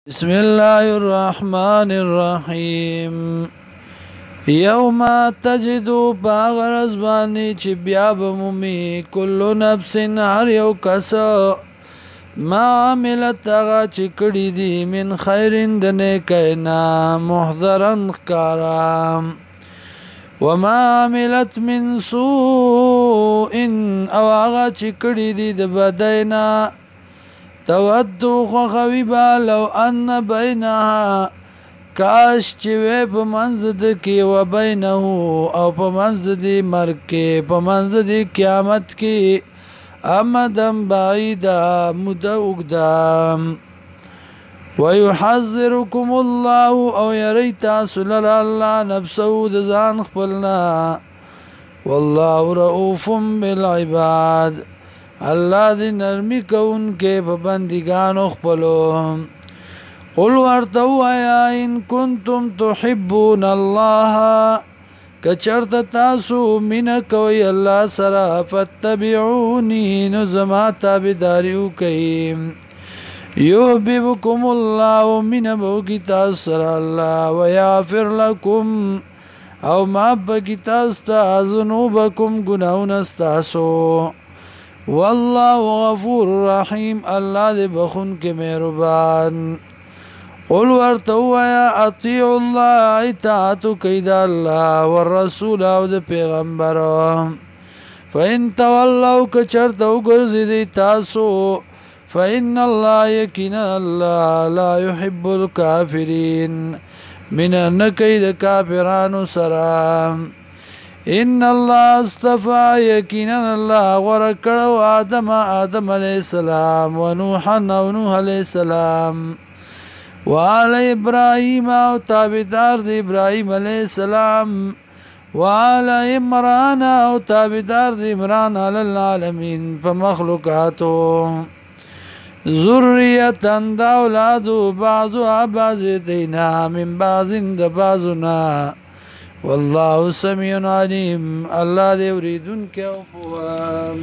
بسم الله الرحمن الرحیم یوم تجدو باغرز بانی چی بیا بمومی کلو نفس هر یو کس ما عملت اغا چی کڑی دی من خیرن دنے کئنا محضرن خکارام وما عملت من سوء او اغا چی کڑی دی دبدینا تودو خوخوی با لو ان بینها کاش چوے پا منزد کی و بینهو او پا منزد مرگ کی پا منزد قیامت کی امدن بعیدا مدہ اگدام ویحذرکم اللہ او یری تاسل اللہ نفسو دزان خپلنا واللہ رؤوف بالعباد اللہ دی نرمی کون کے پابندگانو خپلو قل ورتو آیا ان کنتم تحبون اللہ کچرت تاسو من کوئی اللہ سرا فاتبعونی نزما تابداریو کئیم یحببکم اللہ من بوکی تاس سرا اللہ ویغفر لکم او ماب کی تاستا ذنوبکم گناہون استاسو واللہ غفور رحیم اللہ دے بخون کے مہربان قل ورتو آیا اطیعوا اللہ اطاعتو کید اللہ والرسول او دے پیغمبر فإن تولو کچرتو گرزی دی تاسو فإن اللہ یقین اللہ لا يحب الكافرین من نکید کافرانو سرام ان اللہ اصطفى یقینا اللہ ورکڑو آدم علیہ السلام ونوحا نوح علیہ السلام وآل ابراہیم او تابدار دی ابراہیم علیہ السلام وآل عمران او تابدار دی عمران علی العالمین پا مخلوقاتو ذریتا دا اولادو بعضو عباز دینا من بعضن دا بعضنا واللہ سمیع علیم اللہ دے اوریدن کے اوپوام